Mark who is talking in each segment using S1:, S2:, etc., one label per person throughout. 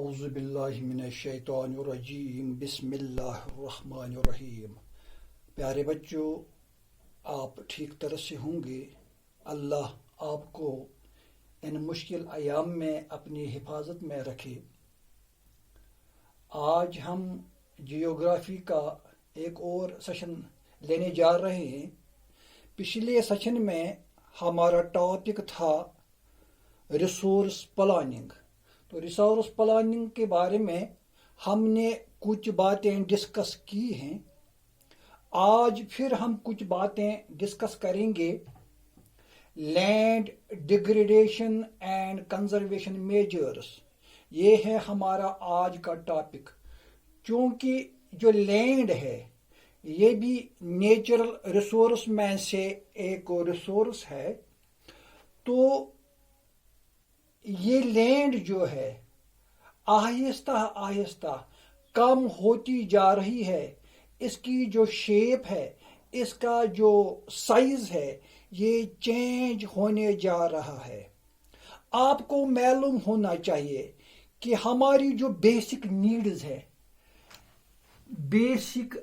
S1: اعوذ باللہ من الشیطان الرجیم بسم اللہ الرحمن الرحیم۔ پیارے بچوں، آپ ٹھیک طرح سے ہوں گے۔ اللہ آپ کو ان مشکل ایام میں اپنی حفاظت میں رکھے۔ آج ہم جیوگرافی کا ایک اور سیشن لینے جا رہے ہیں۔ پچھلے سیشن میں ہمارا ٹاپک تھا ریسورس پلاننگ۔ تو ریسورس پلاننگ کے بارے میں ہم نے کچھ باتیں ڈسکس کی ہیں۔ آج پھر ہم کچھ باتیں ڈسکس کریں گے land degradation and conservation measures. یہ ہے ہمارا آج کا ٹاپک۔ چونکہ جو لینڈ ہے یہ بھی نیچرل ریسورس میں سے ایک ریسورس ہے، تو یہ لینڈ جو ہے آہستہ آہستہ کم ہوتی جا رہی ہے۔ اس کی جو شیپ ہے، اس کا جو سائز ہے، یہ چینج ہونے جا رہا ہے۔ آپ کو معلوم ہونا چاہیے کہ ہماری جو بیسک نیڈز ہے، بیسک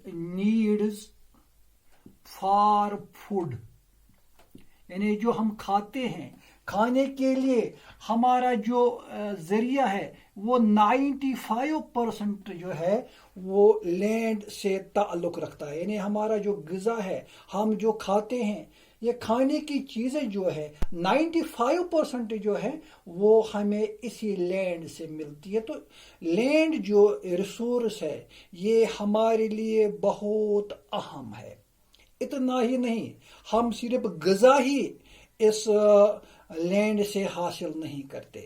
S1: نیڈز فار فوڈ، یعنی جو ہم کھاتے ہیں، کھانے کے لیے ہمارا جو ذریعہ ہے وہ 95% جو ہے وہ لینڈ سے تعلق رکھتا ہے۔ یعنی ہمارا جو غذا ہے، ہم جو کھاتے ہیں، یہ کھانے کی چیزیں جو ہے 95% جو ہے وہ ہمیں اسی لینڈ سے ملتی ہے۔ تو لینڈ جو ریسورس ہے یہ ہمارے لیے بہت اہم ہے۔ اتنا ہی نہیں، ہم صرف غذا ہی اس لینڈ سے حاصل نہیں کرتے۔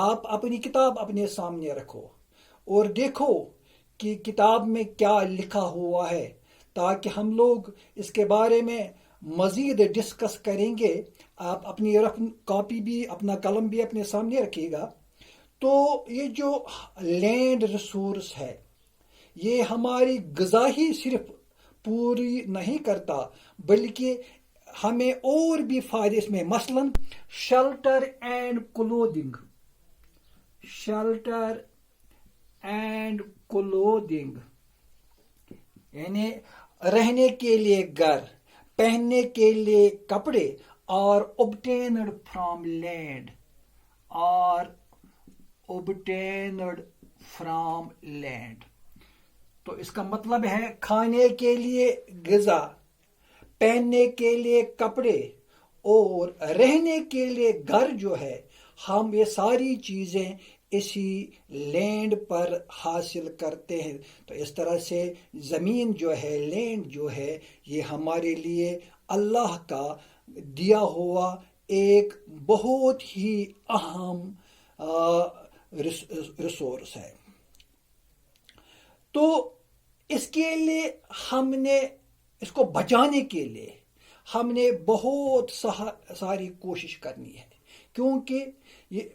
S1: آپ اپنی کتاب اپنے سامنے رکھو اور دیکھو کہ کتاب میں کیا لکھا ہوا ہے، تاکہ ہم لوگ اس کے بارے میں مزید ڈسکس کریں گے۔ آپ اپنی کاپی بھی، اپنا قلم بھی اپنے سامنے رکھیے گا۔ تو یہ جو لینڈ ریسورس ہے یہ ہماری غذا ہی صرف پوری نہیں کرتا، بلکہ ہمیں اور بھی فائدے اس میں، مثلا شیلٹر اینڈ کلودنگ یعنی رہنے کے لیے گھر، پہننے کے لیے کپڑے، اور obtained from land۔ تو اس کا مطلب ہے کھانے کے لیے غذا، پہننے کے لیے کپڑے اور رہنے کے لیے گھر جو ہے، ہم یہ ساری چیزیں اسی لینڈ پر حاصل کرتے ہیں۔ تو اس طرح سے زمین جو ہے، لینڈ جو ہے، یہ ہمارے لیے اللہ کا دیا ہوا ایک بہت ہی اہم ریسورس ہے۔ تو اس کے لیے ہم نے، اس کو بچانے کے لیے ہم نے بہت ساری کوشش کرنی ہے، کیونکہ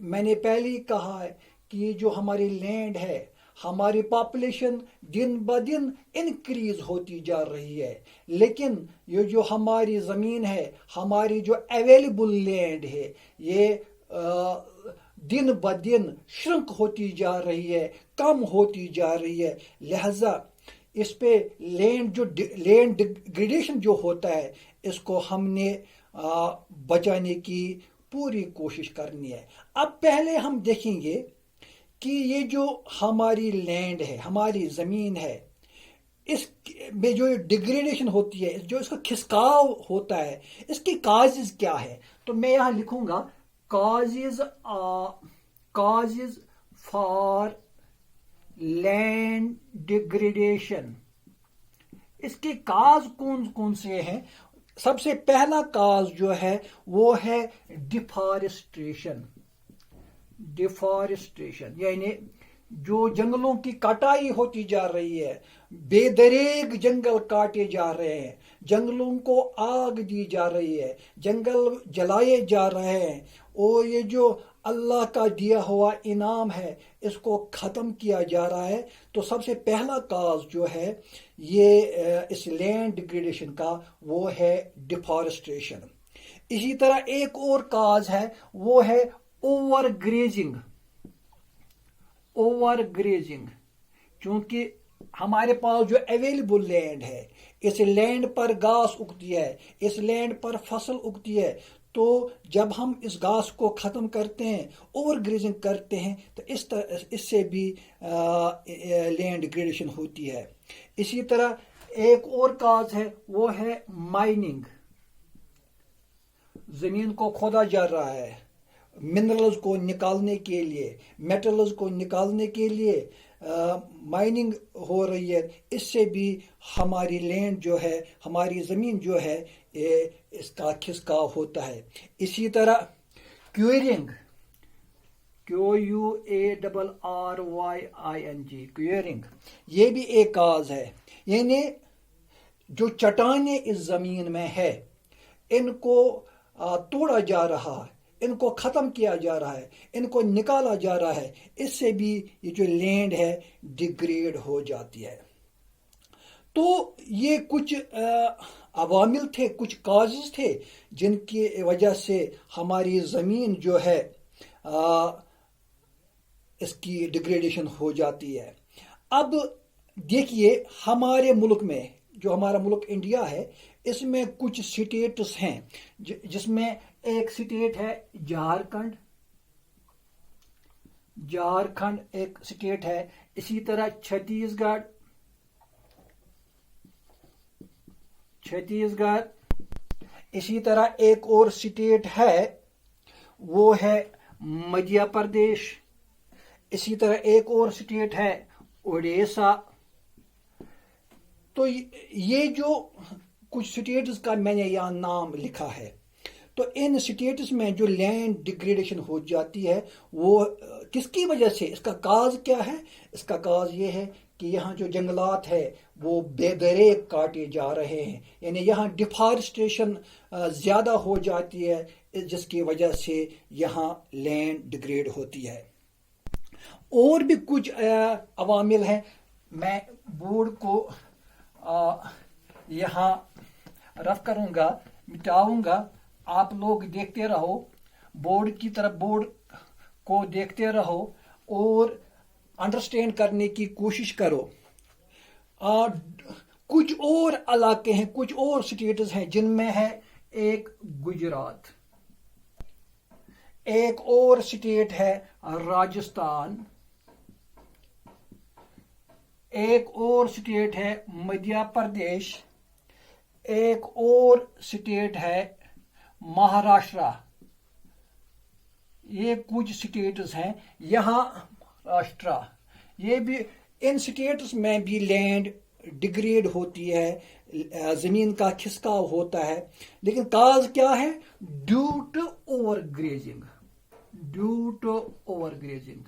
S1: میں نے پہلے ہی کہا ہے کہ یہ جو ہماری لینڈ ہے، ہماری پاپولیشن دن بدن انکریز ہوتی جا رہی ہے، لیکن یہ جو ہماری زمین ہے، ہماری جو اویلیبل لینڈ ہے، یہ دن بدن شرنک ہوتی جا رہی ہے، کم ہوتی جا رہی ہے۔ لہذا اس پہ لینڈ ڈیگریڈیشن جو ہوتا ہے، اس کو ہم نے بچانے کی پوری کوشش کرنی ہے۔ اب پہلے ہم دیکھیں گے کہ یہ جو ہماری لینڈ ہے، ہماری زمین ہے، اس میں جو ڈیگریڈیشن ہوتی ہے، جو اس کا کھسکاؤ ہوتا ہے، اس کی کازز کیا ہے؟ تو میں یہاں لکھوں گا کازز فار لینڈ ڈیگریڈیشن۔ اس کے کاز کون سے ہیں؟ سب سے پہلا کاز جو ہے وہ ہے ڈیفارسٹریشن، یعنی جو جنگلوں کی کٹائی ہوتی جا رہی ہے، بے دریغ جنگل کاٹے جا رہے ہیں، جنگلوں کو آگ دی جا رہی ہے، جنگل جلائے جا رہے ہیں، اور یہ جو اللہ کا دیا ہوا انعام ہے اس کو ختم کیا جا رہا ہے۔ تو سب سے پہلا کاز جو ہے یہ اس لینڈ ڈیگریڈیشن کا، وہ ہے ڈیفارسٹریشن۔ اسی طرح ایک اور کاز ہے، وہ ہے اوور گریزنگ. اوور گریزنگ، چونکہ ہمارے پاس جو اویلیبل لینڈ ہے، اس لینڈ پر گھاس اگتی ہے، اس لینڈ پر فصل اگتی ہے، تو جب ہم اس گھاس کو ختم کرتے ہیں، اوور گریزنگ کرتے ہیں، تو اس سے بھی لینڈ ڈیگریڈیشن ہوتی ہے. اسی طرح ایک اور کاز ہے، وہ ہے مائننگ. زمین کو کھودا جا رہا ہے منرلز کو نکالنے کے لیے، میٹلز کو نکالنے کے لیے مائننگ ہو رہی ہے. اس سے بھی ہماری لینڈ جو ہے، ہماری زمین جو ہے، اس کا کھسکاؤ ہوتا ہے. اسی طرح کیورنگ، QUARRYING، کیورنگ، یہ بھی ایک کاز ہے. یعنی جو چٹانیں اس زمین میں ہے، ان کو توڑا جا رہا ہے، ان کو ختم کیا جا رہا ہے، ان کو نکالا جا رہا ہے. اس سے بھی یہ جو لینڈ ہے ڈیگریڈ ہو جاتی ہے. تو یہ کچھ عوامل تھے، کچھ کازز تھے جن کی وجہ سے ہماری زمین جو ہے اس کی ڈیگریڈیشن ہو جاتی ہے. اب دیکھیے ہمارے ملک میں، جو ہمارا ملک انڈیا ہے، اس میں کچھ سٹیٹس ہیں، جس میں ایک سٹیٹ ہے جھارکھنڈ. جھارکھنڈ ایک سٹیٹ ہے. اسی طرح چھتیس گڑھ، اسی طرح ایک اور سٹیٹ ہے، وہ ہے مدھیہ پردیش. اسی طرح ایک اور سٹیٹ ہے اڑیسہ. تو یہ جو کچھ سٹیٹس کا میں نے یہاں نام لکھا ہے، تو ان سٹیٹس میں جو لینڈ ڈیگریڈیشن ہو جاتی ہے، وہ کس کی وجہ سے، اس کا کاز کیا ہے؟ اس کا کاز یہ ہے کہ یہاں جو جنگلات ہے وہ بے دریغ کاٹے جا رہے ہیں. یعنی یہاں ڈیفارسٹریشن زیادہ ہو جاتی ہے، جس کی وجہ سے یہاں لینڈ ڈیگریڈ ہوتی ہے. اور بھی کچھ عوامل ہیں. میں بورڈ کو یہاں رف کروں گا، مٹاؤں گا. آپ لوگ دیکھتے رہو، بورڈ کی طرف، بورڈ کو دیکھتے رہو اور انڈرسٹینڈ کرنے کی کوشش کرو. کچھ اور علاقے ہیں، کچھ اور سٹیٹس ہیں جن میں ہے ایک گجرات، ایک اور سٹیٹ ہے راجستھان، ایک اور سٹیٹ ہے مدھیہ پردیش، ایک اور سٹیٹ ہے مہاراشٹرا. یہ کچھ سٹیٹس ہیں یہاں. مہاراشٹرا، یہ بھی، ان سٹیٹس میں بھی لینڈ ڈیگریڈ ہوتی ہے، زمین کا کھسکاؤ ہوتا ہے. لیکن کاز کیا ہے؟ Due to overgrazing. Due to overgrazing.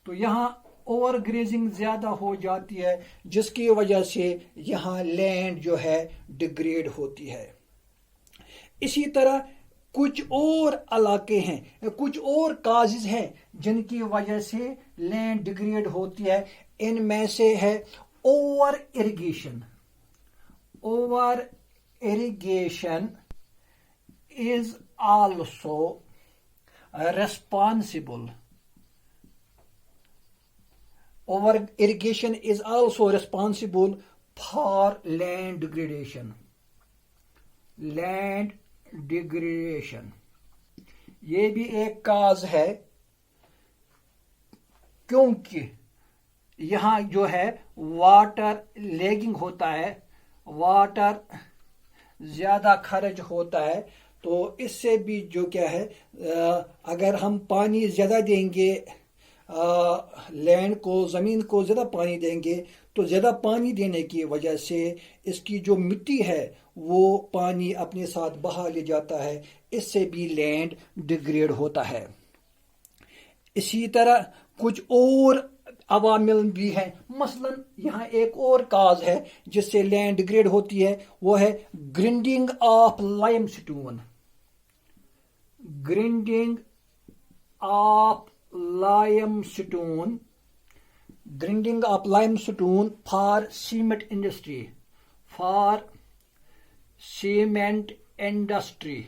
S1: تو یہاں اوور گریزنگ زیادہ ہو جاتی ہے، جس کی وجہ سے یہاں لینڈ جو ہے ڈیگریڈ ہوتی ہے. اسی طرح کچھ اور علاقے ہیں، کچھ اور کازز ہیں جن کی وجہ سے لینڈ ڈیگریڈ ہوتی ہے. ان میں سے ہے over irrigation. Over irrigation is also responsible. Over irrigation is also responsible for land degradation. Land degradation. یہ بھی ایک کاز ہے، کیونکہ یہاں جو ہے واٹر لیگنگ ہوتا ہے، واٹر زیادہ خرچ ہوتا ہے. تو اس سے بھی جو کیا ہے، اگر ہم پانی زیادہ دیں گے، لینڈ کو، زمین کو زیادہ پانی دیں گے، تو زیادہ پانی دینے کی وجہ سے اس کی جو مٹی ہے وہ پانی اپنے ساتھ بہا لے جاتا ہے. اس سے بھی لینڈ ڈیگریڈ ہوتا ہے. اسی طرح کچھ اور عوامل بھی ہیں. مثلا یہاں ایک اور کاز ہے جس سے لینڈ ڈیگریڈ ہوتی ہے، وہ ہے grinding of limestone. Grinding of limestone. Grinding of limestone for cement industry. For cement industry.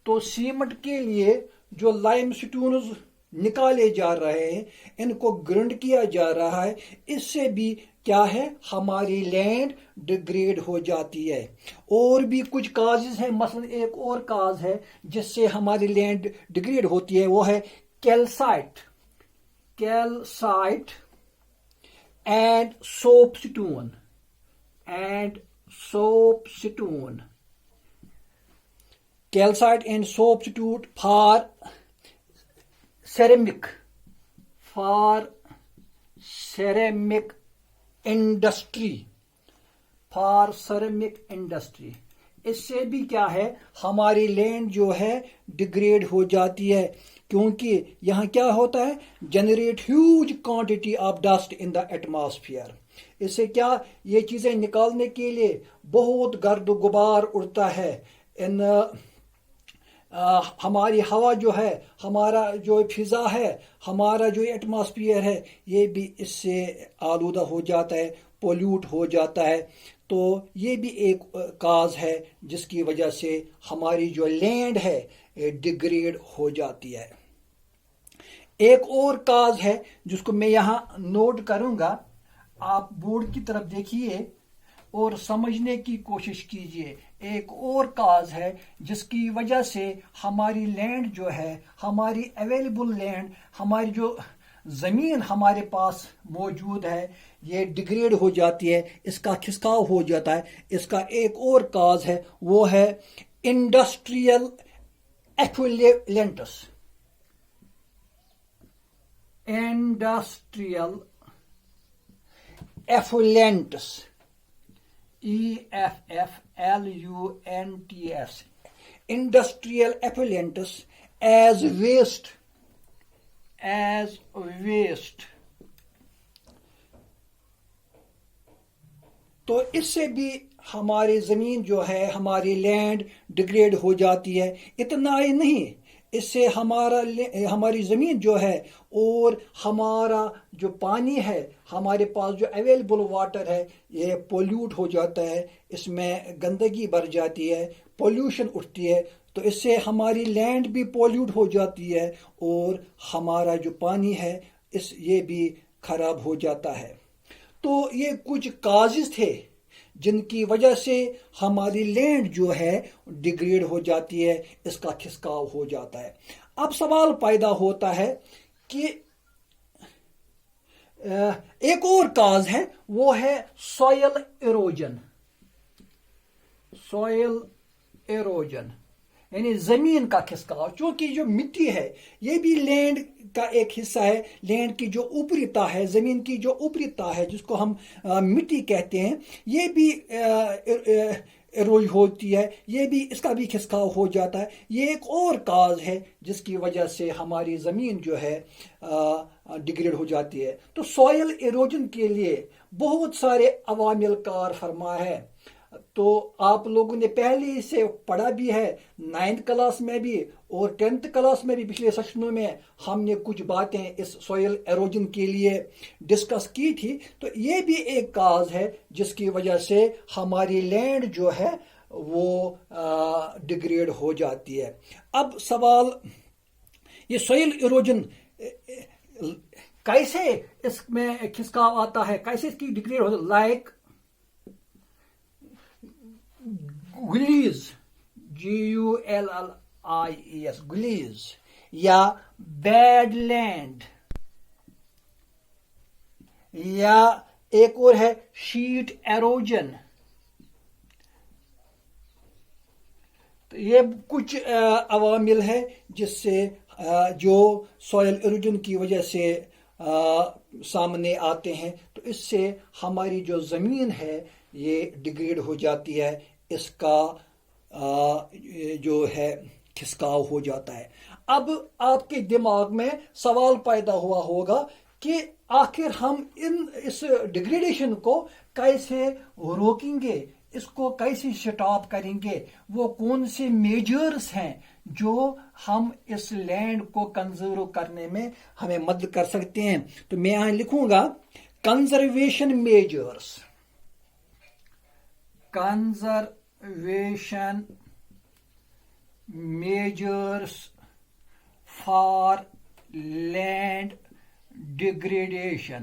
S1: تو سیمنٹ کے لیے جو لائم سٹونز نکالے جا رہے ہیں ان کو گرنڈ کیا جا رہا ہے، اس سے بھی کیا ہے ہماری لینڈ ڈیگریڈ ہو جاتی ہے. اور بھی کچھ کازز ہیں، مثلا ایک اور کاز ہے جس سے ہماری لینڈ ڈیگریڈ ہوتی ہے، وہ ہے calcite and soapstone. Calcite and soapstone for ceramic industry. اس سے بھی کیا ہے ہماری لینڈ جو ہے ڈیگریڈ ہو جاتی ہے، کیونکہ یہاں کیا ہوتا ہے generate huge quantity of dust in the atmosphere. اس سے کیا یہ چیزیں نکالنے کے لیے بہت گرد و غبار اڑتا ہے. ہماری ہوا جو ہے، ہمارا جو فضا ہے، ہمارا جو ایٹماسفیئر ہے، یہ بھی اس سے آلودہ ہو جاتا ہے، پولیوٹ ہو جاتا ہے. تو یہ بھی ایک کاز ہے جس کی وجہ سے ہماری جو لینڈ ہے ڈیگریڈ ہو جاتی ہے. ایک اور کاز ہے جس کو میں یہاں نوٹ کروں گا، آپ بورڈ کی طرف دیکھیے اور سمجھنے کی کوشش کیجئے. ایک اور کاز ہے جس کی وجہ سے ہماری لینڈ جو ہے، ہماری اویلیبل لینڈ، ہماری جو زمین ہمارے پاس موجود ہے، یہ ڈیگریڈ ہو جاتی ہے، اس کا کھسکاؤ ہو جاتا ہے. اس کا ایک اور کاز ہے، وہ ہے industrial ایفلوینٹس. Industrial effluents as waste. تو اس سے بھی ہماری زمین جو ہے، ہماری لینڈ ڈیگریڈ ہو جاتی ہے. اتنا ہی نہیں، اس سے ہماری زمین جو ہے اور ہمارا جو پانی ہے، ہمارے پاس جو اویلیبل واٹر ہے، یہ پولیوٹ ہو جاتا ہے. اس میں گندگی بڑھ جاتی ہے، پولیوشن اٹھتی ہے. تو اس سے ہماری لینڈ بھی پولیوٹ ہو جاتی ہے اور ہمارا جو پانی ہے یہ بھی خراب ہو جاتا ہے. تو یہ کچھ کازز تھے جن کی وجہ سے ہماری لینڈ جو ہے ڈیگریڈ ہو جاتی ہے، اس کا کھسکاؤ ہو جاتا ہے. اب سوال پیدا ہوتا ہے کہ ایک اور کاز ہے، وہ ہے سوئل ایروجن یعنی زمین کا کھسکاؤ. چونکہ جو مٹی ہے یہ بھی لینڈ کا ایک حصہ ہے. لینڈ کی جو اوپری تہہ ہے، زمین کی جو اوپری تہہ ہے جس کو ہم مٹی کہتے ہیں، یہ بھی ایروج ہوتی ہے، یہ بھی اس کا بھی کھسکاؤ ہو جاتا ہے. یہ ایک اور کاز ہے جس کی وجہ سے ہماری زمین جو ہے ڈیگریڈ ہو جاتی ہے. تو سوئل ایروجن کے لیے بہت سارے عوامل کار فرما ہے. تو آپ لوگوں نے پہلے ہی سے پڑھا بھی ہے، 9th کلاس میں بھی اور 10th کلاس میں بھی. پچھلے سیشنوں میں ہم نے کچھ باتیں اس سوئل ایروجن کے لیے ڈسکس کی تھی. تو یہ بھی ایک کاز ہے جس کی وجہ سے ہماری لینڈ جو ہے وہ ڈیگریڈ ہو جاتی ہے. اب سوال، یہ سوئل ایروجن کیسے اس میں کھسکاؤ آتا ہے، کیسے اس کی ڈیگریڈ ہوتا ہے؟ لائک گلیز، GULLIES گلیز، یا بیڈ لینڈ، یا ایک اور ہے شیٹ ایروجن. تو یہ کچھ عوامل ہے جس سے جو سوئل ایروجن کی وجہ سے سامنے آتے ہیں. تو اس سے ہماری جو زمین ہے یہ ڈیگریڈ ہو جاتی ہے، اس کا جو ہے کھسکاؤ ہو جاتا ہے. اب آپ کے دماغ میں سوال پیدا ہوا ہوگا کہ آخر ہم اس ڈیگریڈیشن کو کیسے روکیں گے، اس کو کیسے سٹاپ کریں گے، وہ کون سے میجرز ہیں جو ہم اس لینڈ کو کنزرو کرنے میں ہمیں مدد کر سکتے ہیں. تو میں یہاں لکھوں گا conservation measures. measures for land degradation,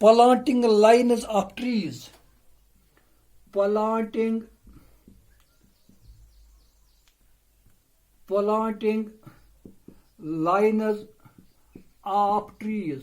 S1: planting lines of trees। planting lines of trees,